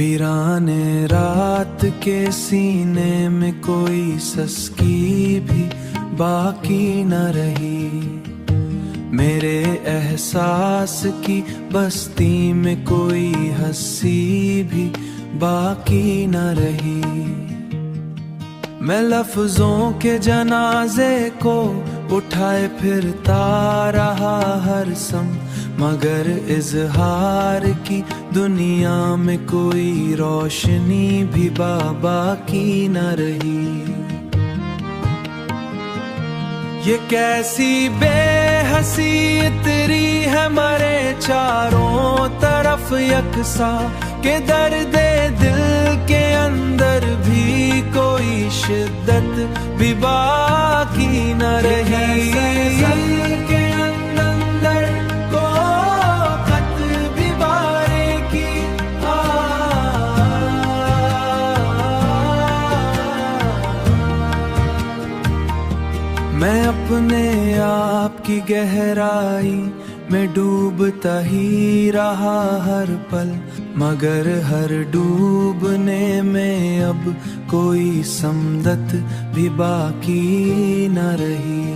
वीराने रात के सीने में कोई सस्की भी बाकी न रही। मेरे एहसास की बस्ती में कोई हंसी भी बाकी न रही। मैं लफ्जों के जनाजे को उठाए फिरता रहा हर सम, मगर इजहार की दुनिया में कोई रोशनी भी बाकी न रही। ये कैसी बेहसी इतरी है मरे चारों तरफ यकसा, के दर्द दिल के अंदर भी कोई शिद्दत भी बाकी न रही। के अंदर को खत भी बारे की मैं अपने आप की गहराई में डूबता ही रहा हर पल, मगर हर डूबने में अब कोई समदत भी बाकी न रही।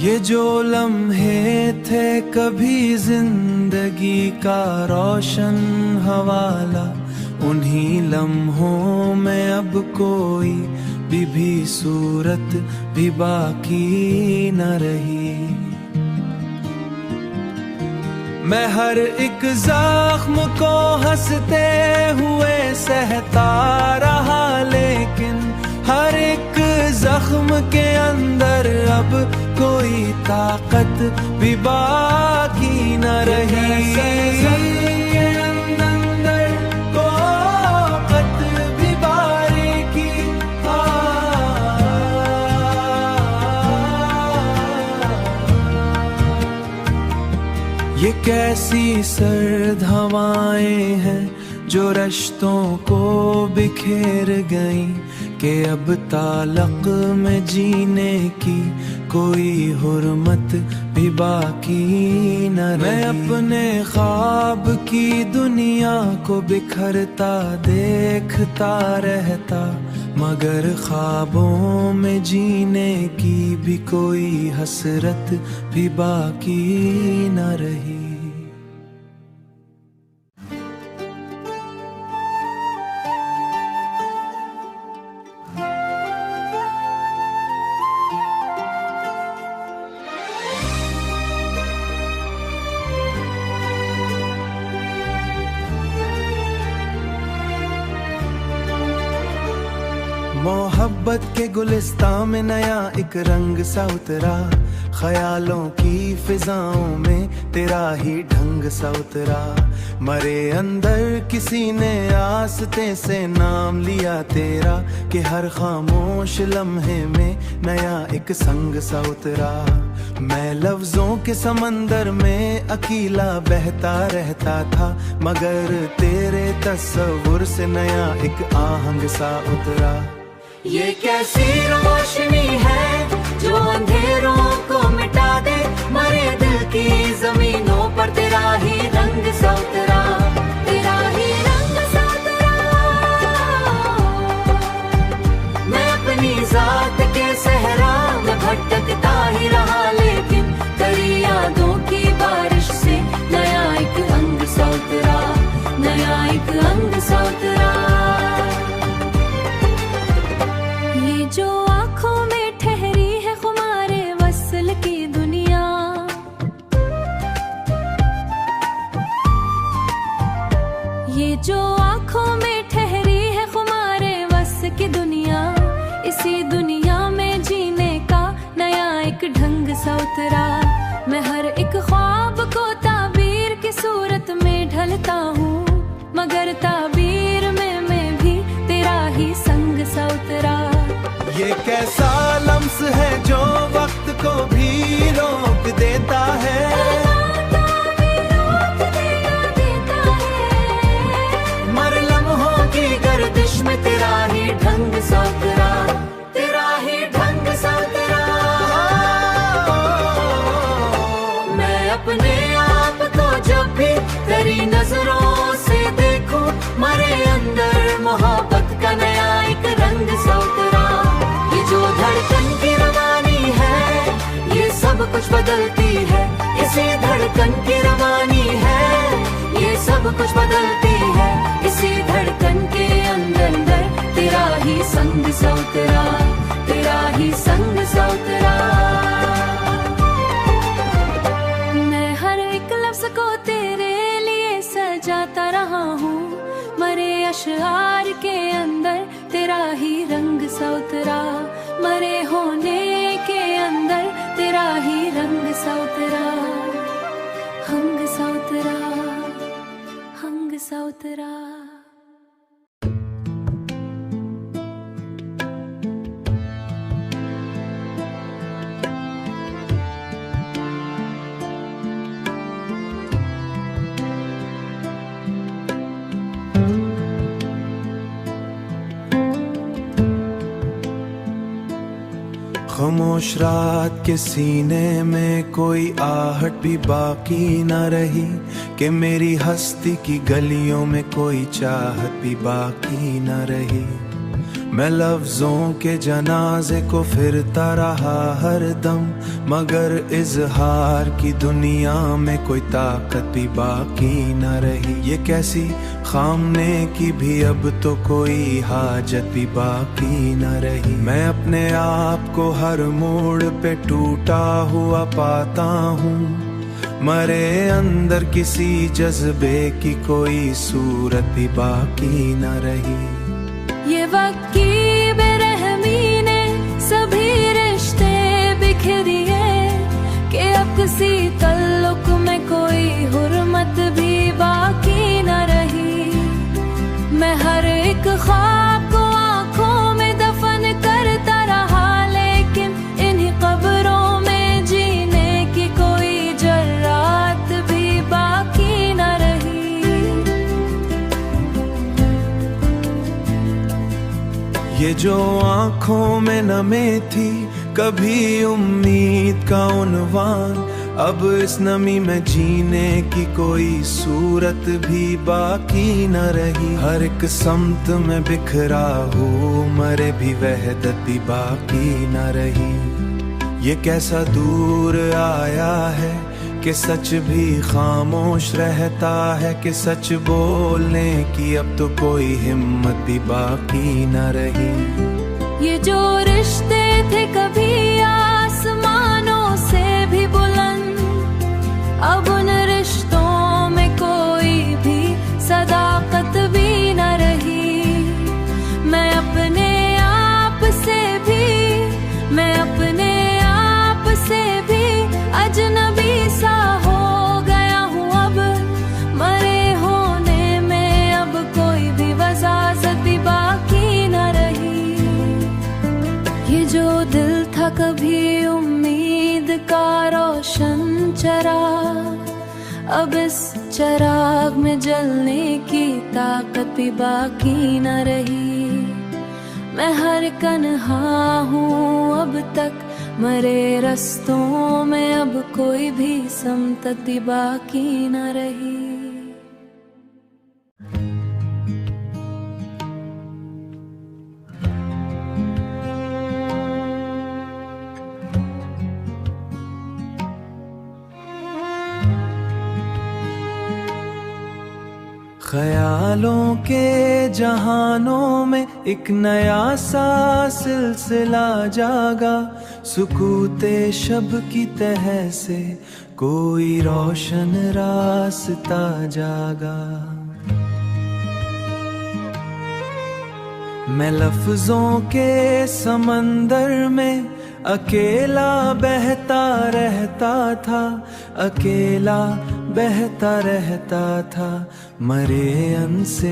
ये जो लम्हे थे कभी जिंदगी का रोशन हवाला, उन्हीं लम्हों में अब कोई भी सूरत भी बाकी न रही। मैं हर एक जख्म को हंसते हुए सहता रहा, लेकिन हर एक जख्म के अंदर अब कोई ताकत भी बाकी न रही। ये कैसी सर्द हवाएं हैं जो रिश्तों को बिखेर गईं, कि अब ताल्लुक में जीने की कोई हुर्मत भी बाकी न रही। मैं अपने ख्वाब की दुनिया को बिखरता देखता रहता, मगर ख्वाबों में जीने की भी कोई हसरत भी बाकी न रही। मोहब्बत के गुलिस्तां में नया एक रंग सा उतरा, ख्यालों की फिजाओं में तेरा ही ढंग सा उतरा। मरे अंदर किसी ने आस्ते से नाम लिया तेरा, कि हर खामोश लम्हे में नया एक संग सा उतरा। मैं लफ्जों के समंदर में अकेला बहता रहता था, मगर तेरे तस्वुर से नया एक आहंग सा उतरा। ये कैसी रोशनी है जो अंधेरों को मिटा दे, मरे दिल की जमीनों पर तेरा ही रंग सा उतरा, तेरा ही रंग सा उतरा। मैं अपनी जात के सहरा में भटकता ही रहा, लेकिन तेरी यादों की बारिश से नया एक अंग सा उतरा, नया एक अंग सा उतरा। जो आँखों में ठहरी है खुमारे वसल की दुनिया, ये जो आँखों में ठहरी है खुमारे वस की दुनिया, इसी दुनिया में जीने का नया एक ढंग सा उतरा। मैं हर एक ख्वाब को ताबीर की सूरत में ढलता हूँ, मगर ताबीर में मैं भी तेरा ही संग सा उतरा। ये कैसा लम्स है जो वक्त को भी रोक देता है, मर लम्हों की गर्दिश में तेरा ही ढंग सा उतरा, तेरा ही ढंग सा उतरा। मैं अपने आप को जब भी तेरी नजरों से देखूं, मरे अंदर मोहब्बत का नया एक रंग सा उतरा। ये जो धड़कन की रवानी है, ये सब कुछ बदलती है। इसी धड़कन की रवानी है, ये सब कुछ बदलती है। इसी धड़कन के अंदर तेरा ही संग सा उतरा, तेरा ही संग सा उतरा। मैं हर एक लफ्ज को तेरे लिए सजाता रहा हूँ, मरे अशआर के अंदर तेरा ही रंग सा उतरा। मरे होने के अंदर तेरा ही रंग सा उतरा, हंग सा उतरा, हंग सा उतरा। खामोश रात के सीने में कोई आहट भी बाकी न रही, कि मेरी हस्ती की गलियों में कोई चाहत भी बाकी न रही। मैं लफ्जों के जनाजे को फिरता रहा हर दम, मगर इजहार की दुनिया में कोई ताकत भी बाकी न रही। ये कैसी खामने की भी अब तो कोई हाजत भी बाकी न रही। मैं अपने आप को हर मोड़ पे टूटा हुआ पाता हूँ, मरे अंदर किसी जज्बे की कोई सूरत भी बाकी न रही। ये वक्त की बेरहमी ने सभी रिश्ते बिखरिए, कि अब किसी तल्लुक में कोई हुर्मत भी बाकी न रही। मैं हर एक ख्वाब को आंखों में दफन करता रहा, लेकिन इन्हीं कब्रों में जीने की कोई जर्रात भी बाकी न रही। ये जो आंखों में नमी थी कभी उम्मीद का उन्वान, अब इस नमी में जीने की कोई सूरत भी बाकी न रही। हर एक समत में बिखरा हूँ, मरे भी वहदत भी बाकी न रही। ये कैसा दूर आया है कि सच भी खामोश रहता है, कि सच बोलने की अब तो कोई हिम्मत भी बाकी न रही। ये जो रिश्ते थे कभी आसमानों से भी बुलंद, अब उन रिश्तों में कोई भी सदाकत भी न रही। मैं अपने आप से भी, मैं अपने आप से भी अजनबी सा हो गया हूँ अब। मरे होने में अब कोई भी वजाजत भी बाकी न रही। ये जो दिल था कभी उम्मीद का रोशन चराग, अब इस चराग में जलने की ताकत भी बाकी न रही। मैं हर कन्हा हूँ अब तक, मरे रस्तों में अब कोई भी समतत भी बाकी न रही। ख्यालों के जहानों में एक नया सा सिलसिला जागा, सुकूते शब की तह से कोई रोशन रास्ता जागा। मैं लफ्जों के समंदर में अकेला बहता रहता था, अकेला बहता रहता था। मरे अन से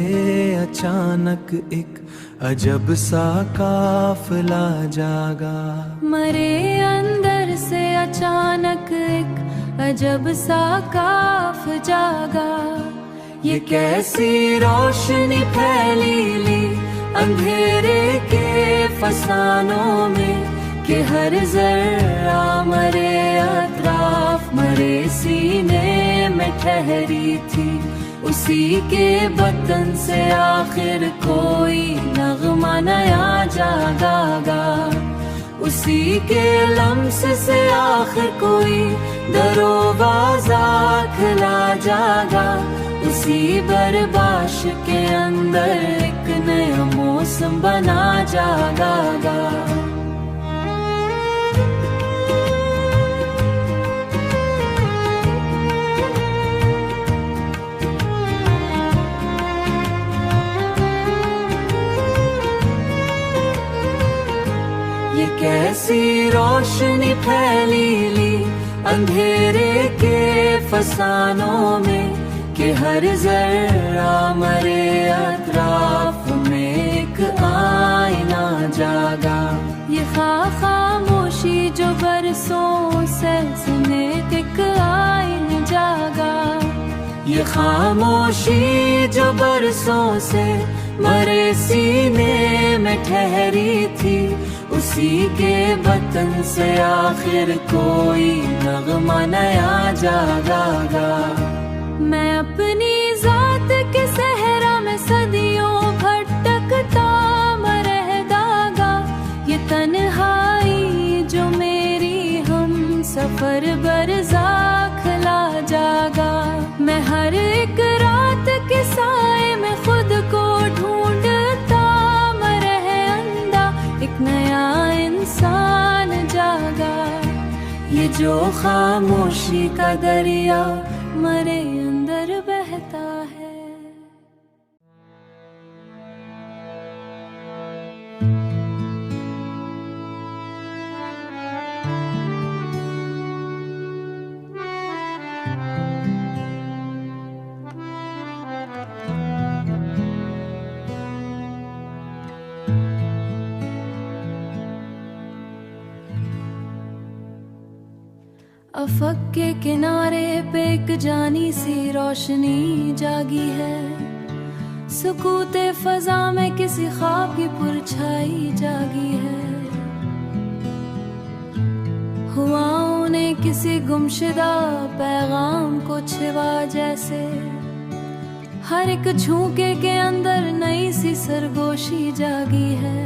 अचानक एक अजब सा काफिला जागा। मरे अंदर से अचानक एक अजब सा काफ जागा। ये कैसी रोशनी फैली ली अंधेरे के फसानों में, कि हर जर्रा मरे अतराफ मरे सीने में ठहरी थी। उसी के वतन से आखिर कोई नगमा नया जागा, उसी के लम्स से आखिर कोई दरोवाजा खिला जागा, उसी बर्बाश के अंदर एक नया मौसम बना जागा। ये कैसी रोशनी फैली ली अंधेरे के फसानों में, कि हर जर्रा मरे अतराफ में एक आईना जागा। ये खामोशी जो बरसों से एक आईना जागा, ये खामोशी जो बरसों से मरे सीने में ठहरी थी, उसी के वतन से आखिर कोई नगमा नया जागा। मैं अपनी जात के सहरा में सदियों भटकता मरह दागा, ये तन्हाई जो मेरी हम सफर बरज़ाख ला जागा। मैं हर एक रात के साए में खुद को ढूंढता मरह अंदा, एक नया इंसान जागा। ये जो खामोशी का दरिया मरे अंदर बहता है। अफक के किनारे पे एक जानी सी रोशनी जागी है, सुकूते फजा में किसी ख्वाब की परछाई जागी है। हुआओं ने किसी गुमशुदा पैगाम को छिपा जैसे, हर एक झोंके के अंदर नई सी सरगोशी जागी है।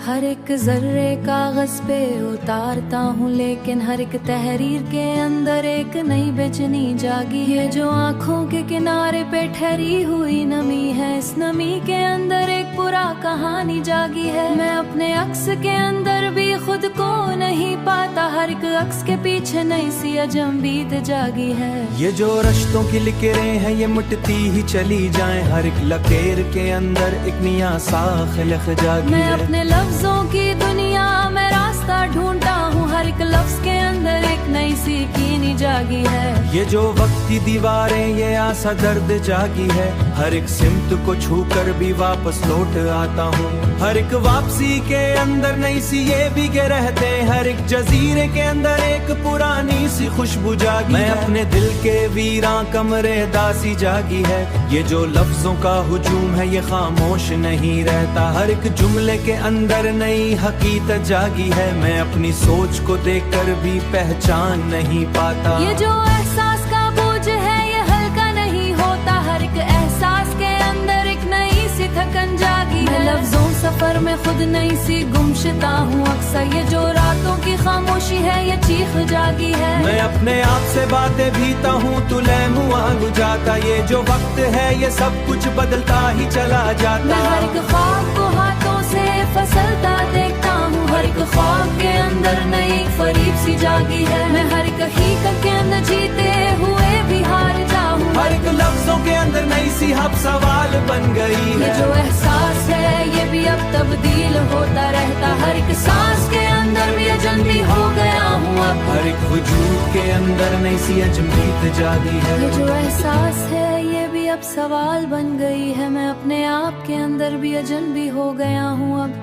हर एक जर्रे कागज पे उतारता हूँ, लेकिन हर एक तहरीर के अंदर एक नई बेचैनी जागी है। जो आँखों के किनारे पे ठहरी हुई नमी है, इस नमी के अंदर एक पूरा कहानी जागी है। मैं अपने अक्स के अंदर भी खुद को नहीं पाता, हर एक अक्स के पीछे नई सी अजंबीत जागी है। ये जो रश्तों की लकीरें हैं ये मिटती ही चली जाएं, हर एक लकीर के अंदर एक नया सा खिलक जागी मैं है। अपने लफ्जों की दुनिया में रास्ता ढूंढता हूँ, हर एक लफ्ज के अंदर एक नई सी कीनी जागी है। ये जो वक्त की दीवारें ये आसा दर्द जागी है, हर एक सिमत को छू कर भी वापस लौट आता हूँ। हर एक वापसी के अंदर नई सी ये भी के रहते, हर एक जजीरे के अंदर एक पुरानी सी खुशबू जागी। मैं अपने दिल के वीरां कमरे दासी जागी है। ये जो लफ्जों का हुजूम है ये खामोश नहीं रहता, हर एक जुमले के अंदर नई हकीकत जागी है। मैं अपनी सोच को देखकर भी पहचान नहीं पाता। ये जो एहसास का बोझ है ये हल्का नहीं होता, हर एक एहसास के अंदर एक नई सी थकन जागी है। लफ्जों सफर में खुद नई सी गुमशुदा हूँ अक्सर, ये जो रातों की खामोशी है ये चीख जागी है। मैं अपने आप से बातें भीता हूँ तो लहमुआ जाता, ये जो वक्त है ये सब कुछ बदलता ही चला जाता। मैं हर एक ख्वाब को हाथों से फसलता देखता हूँ, हर एक ख्वाब के अंदर नई फरीब सी जागी है। मैं हर एक हकीकत के अंदर जीते हुए भी हार जाऊँ, हर एक लफ्जों के अंदर नई सी हब सवाल बन गई है। ये जो एहसास है ये भी अब तब्दील होता रहता, हर एक सांस के अंदर भी अजनबी हो गया हूँ अब। हर एक वजूद के अंदर नई सी अजमीत जागी है। ये जो एहसास है ये भी अब सवाल बन गई है, मैं अपने आप के अंदर भी अजनबी हो गया हूँ अब।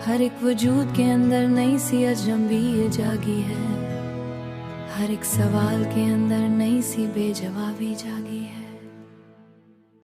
हर एक वजूद के अंदर नई सी अजनबी जागी है, हर एक सवाल के अंदर नई सी बेजवाबी जागी है।